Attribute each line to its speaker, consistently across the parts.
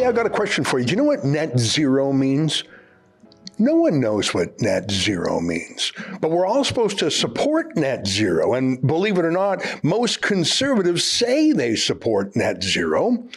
Speaker 1: I've got a question for you. Do you know what net zero means? No one knows what net zero means, but we're all supposed to support net zero. And believe it or not, most conservatives say they support net zero.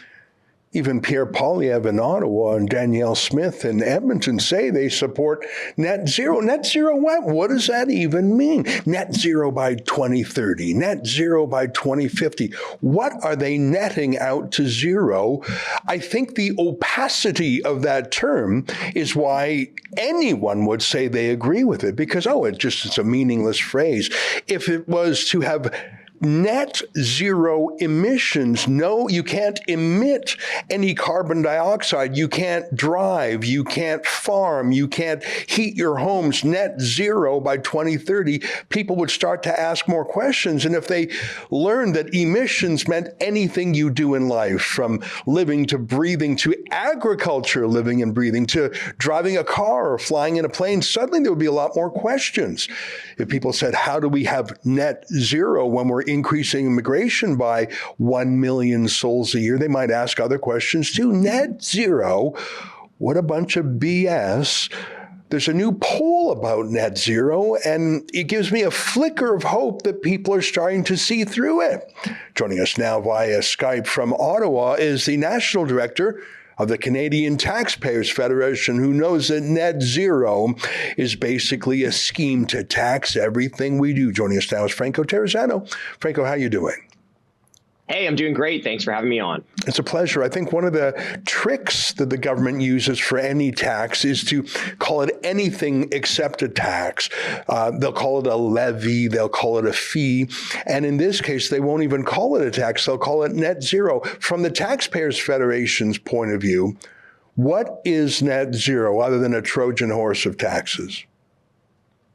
Speaker 1: Even Pierre Poilievre in Ottawa and Danielle Smith in Edmonton say they support net zero. Net zero what? What does that even mean? Net zero by 2030, net zero by 2050. What are they netting out to zero? I think the opacity of that term is why anyone would say they agree with it, because, it's a meaningless phrase. If it was to have net zero emissions. No, you can't emit any carbon dioxide. You can't drive. You can't farm. You can't heat your homes. Net zero by 2030, people would start to ask more questions. And if they learned that emissions meant anything you do in life, from living to breathing to agriculture, living and breathing, to driving a car or flying in a plane, suddenly there would be a lot more questions. If people said, how do we have net zero when we're increasing immigration by 1 million souls a year, they might ask other questions too. Net zero, what a bunch of BS. There's a new poll about net zero, and it gives me a flicker of hope that people are starting to see through it. Joining us now via Skype from Ottawa is the National Director of the Canadian Taxpayers Federation, who knows that net zero is basically a scheme to tax everything we do. Joining us now is Franco Terrazzano. Franco, how are you doing?
Speaker 2: Hey, I'm doing great. Thanks for having me on.
Speaker 1: It's a pleasure. I think one of the tricks that the government uses for any tax is to call it anything except a tax. They'll call it a levy. They'll call it a fee. And in this case, they won't even call it a tax. They'll call it net zero. From the Taxpayers Federation's point of view, what is net zero other than a Trojan horse of taxes?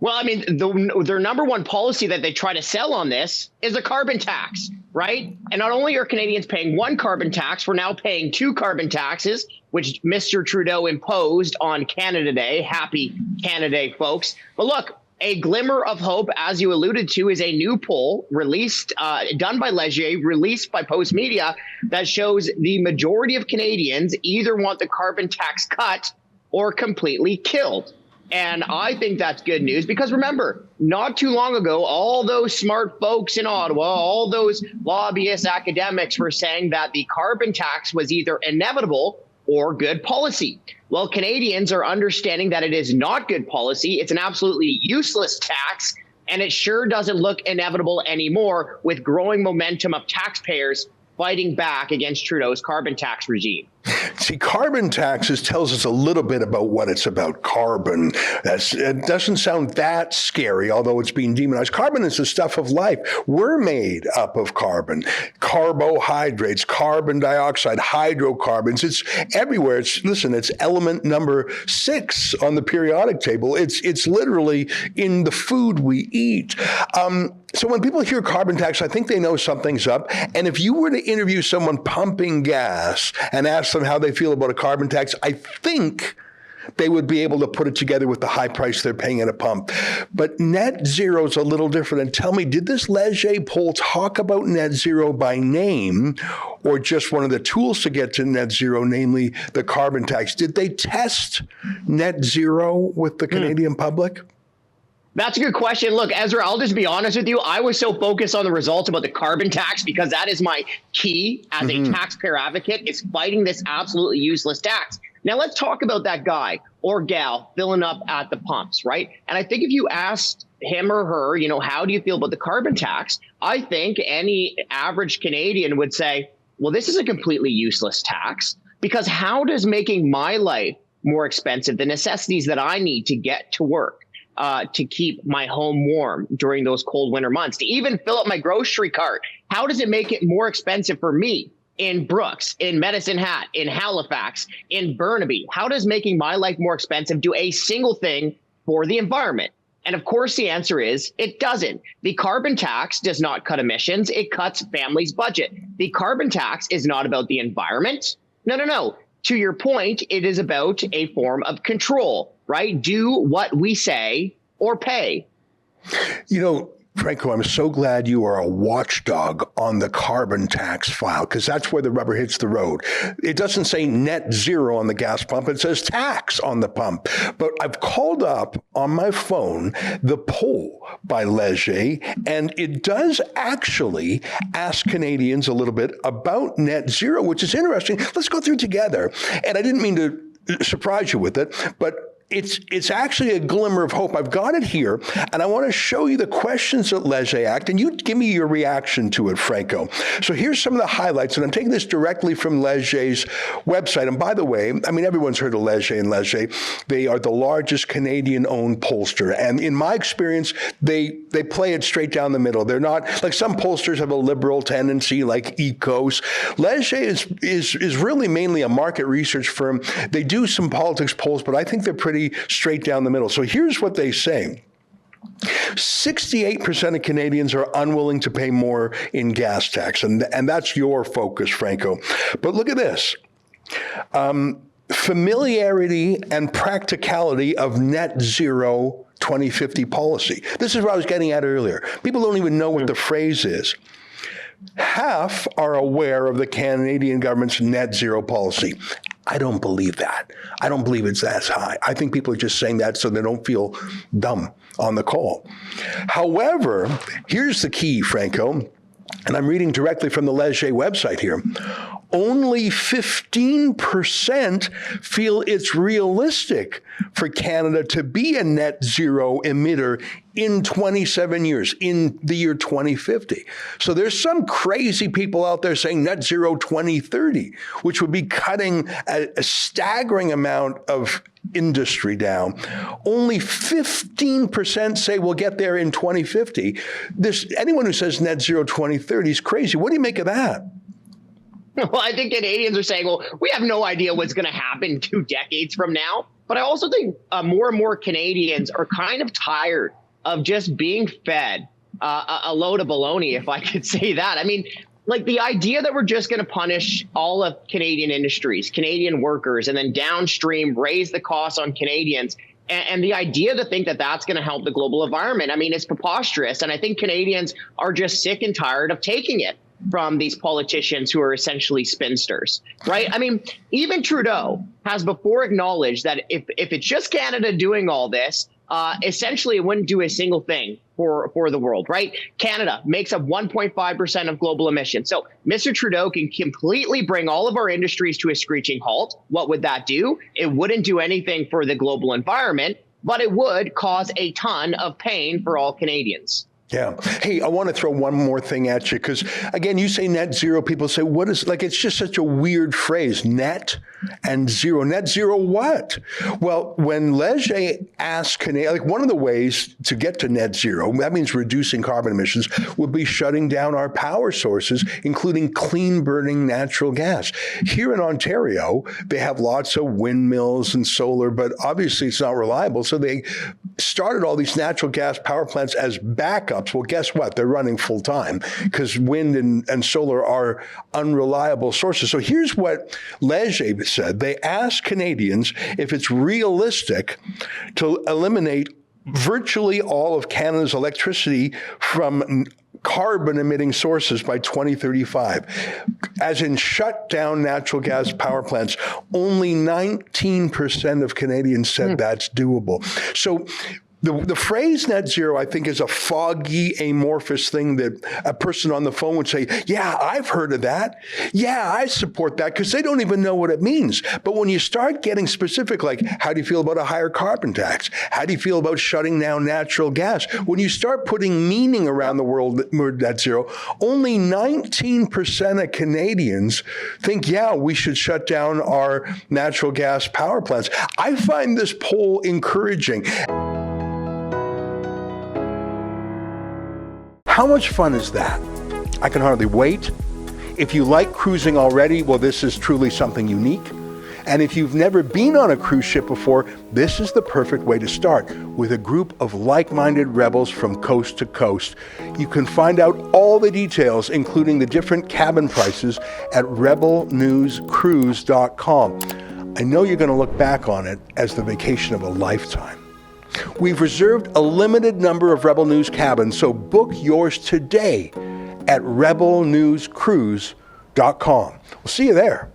Speaker 2: Well, I mean, their number one policy that they try to sell on this is a carbon tax, right? And not only are Canadians paying one carbon tax, we're now paying two carbon taxes, which Mr. Trudeau imposed on Canada Day. Happy Canada Day, folks. But look, a glimmer of hope, as you alluded to, is a new poll released, done by Leger, released by Post Media, that shows the majority of Canadians either want the carbon tax cut or completely killed. And I think that's good news because, remember, not too long ago, all those smart folks in Ottawa, all those lobbyist academics were saying that the carbon tax was either inevitable or good policy. Well, Canadians are understanding that it is not good policy. It's an absolutely useless tax, and it sure doesn't look inevitable anymore with growing momentum of taxpayers fighting back against Trudeau's carbon tax regime.
Speaker 1: See, carbon taxes tells us a little bit about what it's about. Carbon. It doesn't sound that scary, although it's being demonized. Carbon is the stuff of life. We're made up of carbon. Carbohydrates, carbon dioxide, hydrocarbons. It's everywhere. It's element number 6 on the periodic table. It's literally in the food we eat. So when people hear carbon tax, I think they know something's up. And if you were to interview someone pumping gas and ask them how they feel about a carbon tax, I think they would be able to put it together with the high price they're paying at a pump. But net zero is a little different. And tell me, did this Leger poll talk about net zero by name, or just one of the tools to get to net zero, namely the carbon tax? Did they test net zero with the Canadian public?
Speaker 2: That's a good question. Look, Ezra, I'll just be honest with you. I was so focused on the results about the carbon tax because that is my key as a taxpayer advocate, is fighting this absolutely useless tax. Now, let's talk about that guy or gal filling up at the pumps, right? And I think if you asked him or her, how do you feel about the carbon tax? I think any average Canadian would say, well, this is a completely useless tax, because how does making my life more expensive, the necessities that I need to get to work, to keep my home warm during those cold winter months, to even fill up my grocery cart, how does it make it more expensive for me in Brooks, in Medicine Hat, in Halifax, in Burnaby? How does making my life more expensive do a single thing for the environment? And of course, the answer is it doesn't. The carbon tax does not cut emissions. It cuts families' budget. The carbon tax is not about the environment. No. To your point, it is about a form of control, right? Do what we say or pay.
Speaker 1: Franco, I'm so glad you are a watchdog on the carbon tax file, because that's where the rubber hits the road. It doesn't say net zero on the gas pump. It says tax on the pump. But I've called up on my phone the poll by Leger, and it does actually ask Canadians a little bit about net zero, which is interesting. Let's go through it together. And I didn't mean to surprise you with it, but it's actually a glimmer of hope. I've got it here, and I want to show you the questions that Leger asked, and you give me your reaction to it, Franco. So here's some of the highlights, and I'm taking this directly from Leger's website. And by the way, I mean, everyone's heard of Leger and Leger. They are the largest Canadian-owned pollster, and in my experience, they play it straight down the middle. They're not, like some pollsters have a liberal tendency, like Ecos. Leger is really mainly a market research firm. They do some politics polls, but I think they're pretty straight down the middle. So here's what they say. 68% of Canadians are unwilling to pay more in gas tax, and that's your focus, Franco. But look at this. Familiarity and practicality of net zero 2050 policy. This is what I was getting at earlier. People don't even know what the phrase is. Half are aware of the Canadian government's net zero policy. I don't believe that. I don't believe it's that high. I think people are just saying that so they don't feel dumb on the call. However, here's the key, Franco, and I'm reading directly from the Leger website here. Only 15% feel it's realistic for Canada to be a net zero emitter in 27 years, in the year 2050. So there's some crazy people out there saying net zero 2030, which would be cutting a staggering amount of industry down. Only 15% say we'll get there in 2050. Anyone who says net zero 2030 is crazy. What do you make of that?
Speaker 2: Well, I think Canadians are saying, well, we have no idea what's going to happen 2 decades from now. But I also think more and more Canadians are kind of tired of just being fed a load of baloney, if I could say that. I mean, like the idea that we're just going to punish all of Canadian industries, Canadian workers, and then downstream raise the costs on Canadians. And the idea to think that that's going to help the global environment, I mean, it's preposterous. And I think Canadians are just sick and tired of taking it from these politicians who are essentially spinsters, right? I mean, even Trudeau has before acknowledged that if it's just Canada doing all this, essentially it wouldn't do a single thing for the world, right? Canada makes up 1.5% of global emissions. So Mr. Trudeau can completely bring all of our industries to a screeching halt. What would that do? It wouldn't do anything for the global environment, but it would cause a ton of pain for all Canadians.
Speaker 1: Yeah. Hey, I want to throw one more thing at you because, again, you say net zero. People say, what is, like, it's just such a weird phrase, net and zero. Net zero what? Well, when Leger asked Canada, like one of the ways to get to net zero, that means reducing carbon emissions, would be shutting down our power sources, including clean burning natural gas. Here in Ontario, they have lots of windmills and solar, but obviously it's not reliable. So they started all these natural gas power plants as backups. Well, guess what? They're running full time because wind and solar are unreliable sources. So here's what Leger said. They asked Canadians if it's realistic to eliminate virtually all of Canada's electricity from carbon-emitting sources by 2035. As in shut down natural gas power plants, only 19% of Canadians said that's doable. So the phrase net zero, I think, is a foggy, amorphous thing that a person on the phone would say, yeah, I've heard of that. Yeah, I support that, because they don't even know what it means. But when you start getting specific, like, how do you feel about a higher carbon tax? How do you feel about shutting down natural gas? When you start putting meaning around the word net zero, only 19% of Canadians think, yeah, we should shut down our natural gas power plants. I find this poll encouraging. How much fun is that? I can hardly wait. If you like cruising already, well, this is truly something unique. And if you've never been on a cruise ship before, this is the perfect way to start. With a group of like-minded rebels from coast to coast. You can find out all the details, including the different cabin prices, at rebelnewscruise.com. I know you're going to look back on it as the vacation of a lifetime. We've reserved a limited number of Rebel News cabins, so book yours today at rebelnewscruise.com. We'll see you there.